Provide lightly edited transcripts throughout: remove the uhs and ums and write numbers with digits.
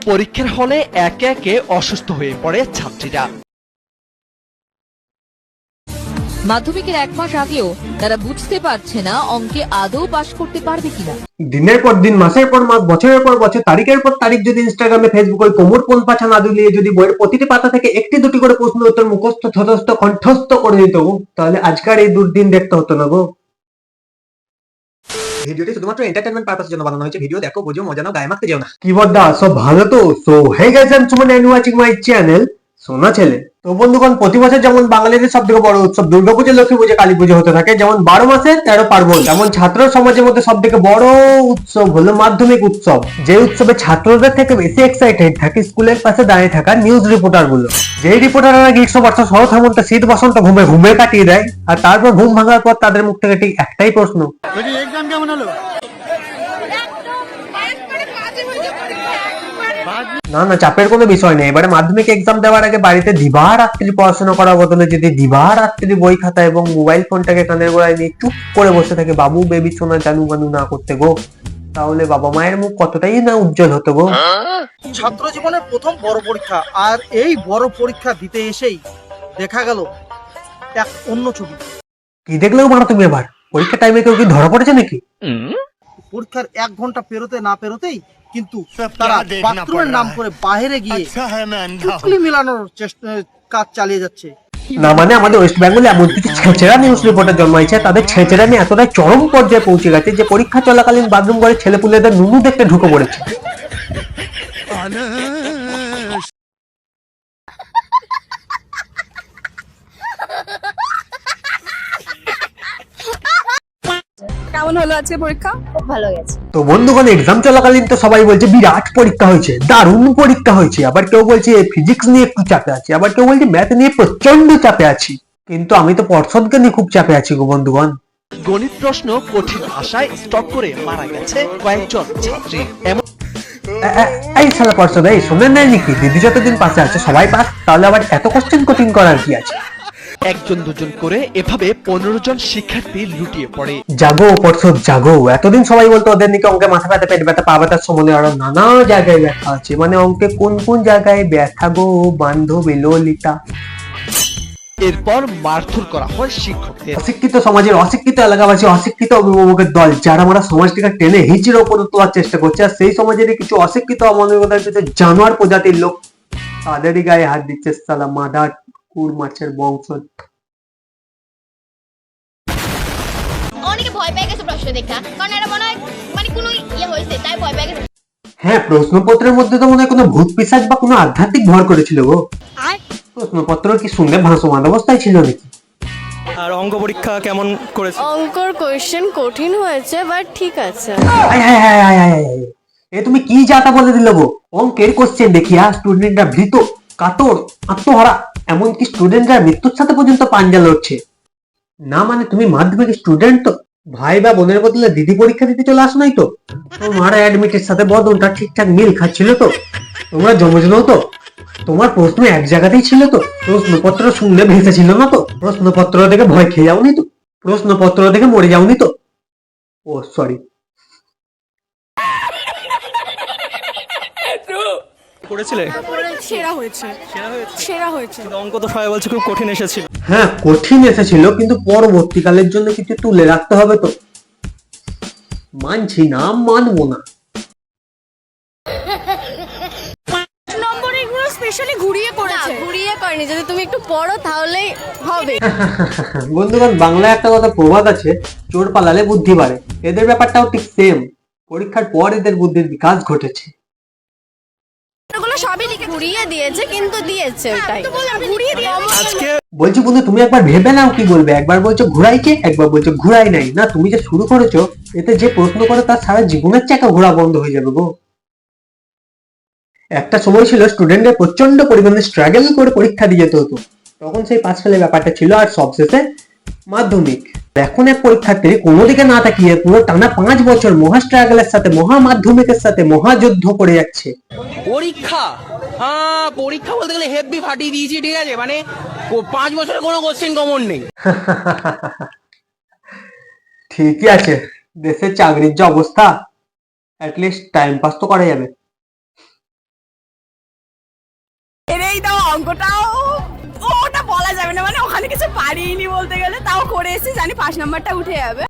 পরীক্ষার হলে একে একে অসুস্থ হয়ে পড়ে ছাত্রীরা। মাধ্যমিকের 1 মাস আগেও তারা বুঝতে পারছে না অঙ্কে আদৌ পাশ করতে পারবে কিনা। দিনের পর দিন, মাসের পর মাস, বছরের পর বছর, তারিখের পর তারিখ যদি ইনস্টাগ্রামে, ফেসবুকে কোমর কোন পাছা না দুলিয়ে যদি বইয়ের প্রতিটি পাতা থেকে একটি দুটি করে প্রশ্ন উত্তর মুখস্থ থতস্থ কণ্ঠস্থ করে দিত গো, তাহলে আজকার এই দুর্দিন দেখতে হতো না গো। ভিডিওটি শুধুমাত্র এন্টারটেইনমেন্ট পারপাসের জন্য বানানো হয়েছে। ভিডিও দেখো, বুঝো, মজা নাও, গায়ে মাখতে যেও না। কি বড়দা, সব ভালো তো? So hey guys, I am Suman and watching my channel সোনা ছেলে। তো বন্ধুগণ, প্রতি বছর যেমন বাঙালিদের সব থেকে বড় উৎসব দুর্গাপুজো, লক্ষ্মী পুজো, কালী পুজো হতে থাকে, যেমন 12 মাসে 13 পার্বণ, যেমন ছাত্র সমাজের মধ্যে সব থেকে বড় উৎসব হলো মাধ্যমিক উৎসব। যে উৎসবে ছাত্রদের থেকে বেশি এক্সাইটেড থাকে স্কুলের পাশে দাঁড়িয়ে থাকা নিউজ রিপোর্টার গুলো। যেই রিপোর্টাররা গ্রীষ্ম বর্ষা শরৎ হেমন্ত শীত বসন্ত ঘুমে ঘুমে কাটিয়ে দেয়, আর তারপর ঘুম ভাঙার পর তাদের মুখ থেকে ঠিক একটাই প্রশ্ন, এক্সাম কেমন হলো? না না, চাপের কোনো বিষয় নেই। এবারে মাধ্যমিক এক্সাম দেওয়ার আগে বাড়িতে দিবারাত্রি পড়াশোনা করার বদলে যদি দিবারাত্রি বই খাতা এবং মোবাইল ফোনটাকে কানের গোড়ায় নিয়ে চুপ করে বসে থাকে বাবু বেবি সোনা জানু মানু না করতে গো, তাহলে বাবা মায়ের মুখ কতটাই না উজ্জ্বল হতো গো। ছাত্র জীবনের প্রথম বড় পরীক্ষা, আর এই বড় পরীক্ষা দিতে এসেই দেখা গেল এক অন্য ছবি। কি দেখলেও মানো তুমি? এবার পরীক্ষা টাইমে কেউ কি ধরা পড়েছে নাকি? পরীক্ষার 1 ঘন্টা পেরোতে না পেরোতেই কিন্তু তারা বাথরুমের নাম করে বাইরে গিয়ে চুটকি মেলানোর কাজ চালিয়ে যাচ্ছে। না মানে আমাদের ওয়েস্ট বেঙ্গলে এমন কিছু ছেঁচেরা নিউজ রিপোর্টার জন্মাইছে, তাদের ছেঁচেরামি এতটাই চরম পর্যায়ে পৌঁছে গেছে যে পরীক্ষা চলাকালীন বাথরুম ঘরে ছেলেপুলেদের নুনু দেখতে ঢুকে পড়েছে। কেমন হলো আজকে পরীক্ষা? খুব ভালো গেছে। তো বন্ধুগণ, এক্সাম চলাকালীন তো সবাই বলছে বিরাট পরীক্ষা হয়েছে, দারুণ পরীক্ষা হয়েছে, আবার কেউ বলছে ফিজিক্স নিয়ে একটু চাপে আছি, আবার কেউ বলছে ম্যাথ নিয়ে প্রচন্ড চাপে আছি। কিন্তু আমি তো পর্ষদকে নিয়ে খুব চাপে আছি গো বন্ধুগণ। গণিত প্রশ্ন কঠিন আশায় স্টক করে মারা গেছে কয়েকজন ছাত্রী। এই শালা পর্ষদ, এই শোনেন নাই নাকি দিদি যতদিন পাশে আছে সবাই পাস, তাহলে আবার এত কোশ্চেন কঠিন করার কি আছে? একজন দুজন করে এভাবে 15 জন শিক্ষার্থী লুটিয়ে পড়ে। জাগো পর্ষদ জাগো, এতদিন সবাই বলতো ওদের নাকি অঙ্কে মাথা ব্যথা, পেট ব্যথা, পা ব্যথা, সমলে আরো নানা জায়গায় ব্যথা আছে। মানে অঙ্কে কোন কোন জায়গায় ব্যথা গো বান্ধবী ললিতা? এরপর মারধর করা হয় শিক্ষকদের। অশিক্ষিত সমাজের অশিক্ষিত এলাকাবাসী, অশিক্ষিত অভিভাবকের দল, যারা আমরা সমাজটিকে টেনে হিচির ওপরে তোলার চেষ্টা করছে, আর সেই সমাজের কিছু অশিক্ষিত অমানবিকতার কিছু জানোয়ার প্রজাতির লোক তাদেরই গায়ে হাত দিচ্ছে সালা মাদার কুর মাছের বংশ। অনেকে ভয় পেয়ে গেছে প্রশ্ন দেখা, কারণ এরা মনে হয় মানে কোনো ইয়ে হয়েছে তাই ভয় পেয়ে গেছে। হ্যাঁ, প্রশ্নপত্রের মধ্যে তো মনে হয় কোনো ভূত পিশাচ বা কোনো আধ্যাত্মিক ভর করেছিল গো। প্রশ্নপত্র কি শুনলে ভাসমান অবস্থায় ছিল নাকি? আর অঙ্ক পরীক্ষা কেমন করেছে? অঙ্কর কোয়েশ্চেন কঠিন হয়েছে, বাট ঠিক আছে। এ তুমি কি যাতা বলে দিলে গো? অঙ্কের কোশ্চেন দেখিয়া স্টুডেন্টরা ভীত, কাতর, আত্মহারা, এমনকি স্টুডেন্টরা মৃত্যুর সাথে পর্যন্ত পাঞ্জা লড়ছে। না মানে তুমি মাধ্যমিক স্টুডেন্ট তো? ভাই বা বোনের বদলে দিদি পরীক্ষা দিতে চলে আসো নাই তো? তোমার অ্যাডমিটের সাথে বদনটা ঠিকঠাক মিল খাচ্ছিল তো? তোমরা জমজ নও তো? তোমার প্রশ্ন এক জায়গাতেই ছিল তো? প্রশ্নপত্র শুনলে ভেসেছিল না তো? প্রশ্নপত্র দেখে ভয় খেয়ে যাওনি তো? প্রশ্নপত্র দেখে মরে যাওনি তো? ও সরি। করেছিলে? সেরা হয়েছে, সেরা হয়েছে। অঙ্ক তো সবাই বলছে খুব কঠিন এসেছিল। হ্যাঁ, কঠিন এসেছিল, কিন্তু পরবর্তীকালের জন্য কিছু তুলে রাখতে হবে তো। মানছি না, মানবো না। নম্বর এগুলো স্পেশালি ঘুরিয়ে করেছে। ঘুরিয়ে করেনি, যদি তুমি একটু পড়ো তাহলেই হবে। বন্ধুগণ, বাংলায় একটা কথা প্রবাদ আছে, চোর পালালে বুদ্ধি বাড়ে। এদের ব্যাপারটাও ঠিক সেম। পরীক্ষার পর এদের বুদ্ধির বিকাশ ঘটেছে। এগুলো সবই ঘুরিয়ে দিয়েছে, কিন্তু দিয়েছে ওটাই ঘুরিয়ে দিয়ে। আজকে বলছি বন্ধু, তুমি একবার ভেবে নাও কি বলবে। একবার বলছো ঘুরাইছে, একবার বলছো ঘুরাই নাই। না, তুমি যে শুরু করেছো, এতে যে প্রশ্ন করে তার সারা জীবনের চাকা ঘোরা বন্ধ হয়ে যাবে গো। একটা সময় ছিল স্টুডেন্টদের প্রচন্ড পরিমাণে স্ট্রাগল করে পরীক্ষা দিয়ে যেতে হতো, তখন সেই পাস ফেলের ব্যাপারটা ছিল, আর সবশেষে মাধ্যমিক। এখন এক পরীক্ষার্থী কোনো দিকে না তাকিয়ে পুরো টানা 5 বছর মহা স্ট্রাগলের সাথে, মহা মাধ্যমিকের সাথে মহাযুদ্ধ করে যাচ্ছে। পরীক্ষা, হ্যাঁ পরীক্ষা বলতে গেলে হেভি ফাটিয়ে দিয়েছি, ঠিক আছে, মানে 5 বছরের কোনো কোশ্চেন কমন নেই। ঠিকই আছে, দেশের চাকরির যে অবস্থা, অ্যাটলিস্ট টাইম পাস তো করা যাবে। বাদেই দাও অঙ্কটাও ওটা বলা যাবে না, মানে ওখানে কিছু পারিনি বলতে গেলে, তাও করে এসেছি, জানি 5 নাম্বারটা উঠে যাবে।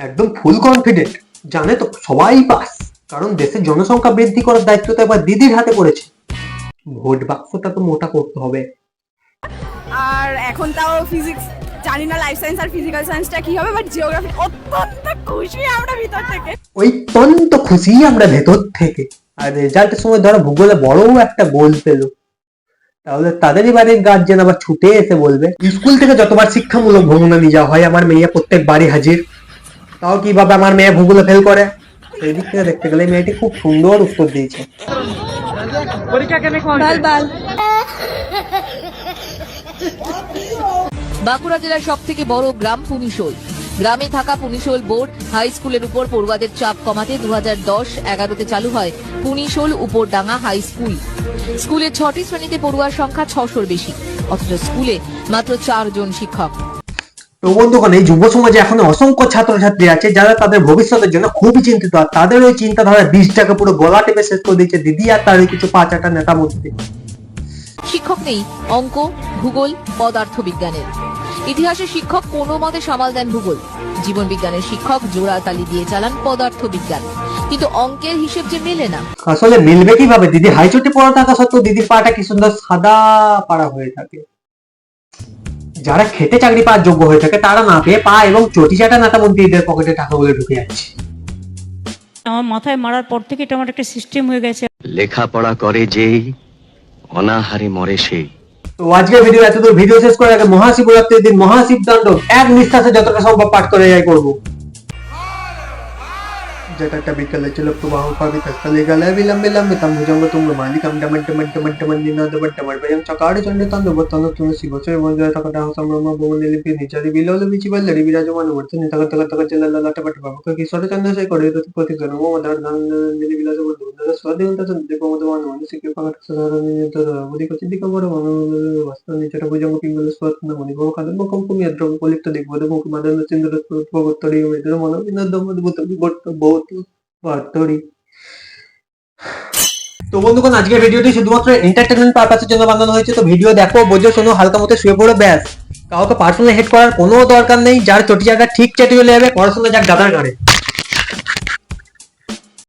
একদম ফুল কনফিডেন্ট, জানে তো সবাই পাস, কারণ দেশের জনসংখ্যা বৃদ্ধি করার দায়িত্ব তো এবার দিদির হাতে পড়েছে। ভোট বাক্সটা তো মোটা করতে হবে। আর এখন তাও ফিজিক্স জানি না, লাইফ সায়েন্স আর ফিজিক্যাল সায়েন্সটা কি হবে, বাট জিওগ্রাফি অত্যন্ত খুশি আমরা ভিতর থেকে। ওই তন্ত খুশি আমরা ভেতর থেকে। আর রেজাল্টের সময় ধরো ভূগোলে বড় একটা গোল পেলো, তাহলে তাদেরই বাড়ির গার্জেন আবার ছুটে এসে বলবে স্কুল থেকে যতবার শিক্ষামূলক ভ্রমণে নিয়ে যাওয়া হয় আমার মেয়ে প্রত্যেক বাড়ি হাজির। তাও কিভাবে আমার মেয়ে ভূগোলে ফেল করে? সেই দিক থেকে দেখতে গেলে মেয়েটি খুব সুন্দর উত্তর দিয়েছে। বাঁকুড়া জেলার সব থেকে বড় গ্রাম পুনিশোল। গ্রামে থাকা পুনিশোল বোর্ড হাই স্কুলের উপর পড়ুয়াদের চাপ কমাতে 2010-11 চালু হয় পুনিশোল উপরডাঙ্গা হাই স্কুল। স্কুলে 6টি শ্রেণীতে পড়ুয়ার সংখ্যা 600-র বেশি, অথচ স্কুলে মাত্র 4 জন শিক্ষক। তো বন্ধুগণ, এই যুব সমাজে এখন অসংখ্য ছাত্রছাত্রী আছে যারা তাদের ভবিষ্যতের জন্য খুবই চিন্তিত, আর তাদের ওই চিন্তাধারা 20টাকে পুরো গলা টেপে শেষ করে দিয়েছে দিদি আর তার কিছু 5-8টা নেতা মন্ত্রী। শিক্ষক নেই অঙ্ক, ভূগোল, পদার্থ বিজ্ঞানের। ইতিহাসের শিক্ষক কোনো মতে সামাল দেন ভূগোল, জীবন বিজ্ঞানের শিক্ষক জোড়া তালি দিয়ে চালান পদার্থ বিজ্ঞান, কিন্তু অঙ্কের হিসেব যে মেলে না। আসলে মিলবে কিভাবে? দিদি হাই চটি পড়া থাকা সত্ত্বেও দিদির পাটা কি সুন্দর সাদা পাড়া হয়ে থাকে। যারা খেটে চাকরি পাওয়ার যোগ্য হয়ে থাকে তারা না পেয়ে পা এবং চটি চাটা নেতা মন্ত্রীদের পকেটে টাকাগুলো ঢুকে যাচ্ছে। আমার মাথায় মারার পর থেকে এটা আমার একটা সিস্টেম হয়ে গেছে। লেখাপড়া করে যেই অনাহারে মরে সেই। তো আজকের ভিডিও এতদূর। ভিডিও শেষ করার আগে মহাশিবরাত্রির দিন মহাশিব তাণ্ডব এক নিঃশ্বাসে যতটা সম্ভব পাঠ করে যাই করবো। जटाटा बिकल चल प्रवाह पावितस्थले गले विलंबे लंबितं भुजंग तुंग मालिकं डमड्डमड्डमड्डमड्डमड्डमड्डमड्डमड्डमं चकार चंडे तंदुबत्तन तुम शिवसे वंदय तकटा संभ्रम भुवन लिपि निचारि बिलोल बिचिबल्लरि विराजमान वर्तन तक तक तक चल ललाट पट बाबक किशोर चंद्र से करे प्रति जन्म मदर नंदिनी विलास बंधु स्वादिवंत संदीप मदवान वन सिक्के पकट साधारण नितर बुद्धि कचि दिक बर वन वस्त्र निचट भुजंग पिंगल स्वत्न मणि भव कदम कंकुम यद्रम पलित दिग्वद मुख मदन चंद्र प्रगोत्तरी वेदर मन विनोदम अद्भुत विभट बहुत বার্তরি। তো বন্ধুগণ, আজকের ভিডিওটি শুধুমাত্র এন্টারটেইনমেন্ট পারপাসের জন্য বানানো হয়েছে। তো ভিডিও দেখো, বোঝো, শোনো, হালকা মতো শুয়ে পড়ো, ব্যাস। কাউকে পার্সোনালি হেড করার কোনো দরকার নেই। যার চটি জায়গা ঠিক চেটে চলে যাবে, পড়াশোনা যাক গাদার গাড়ে।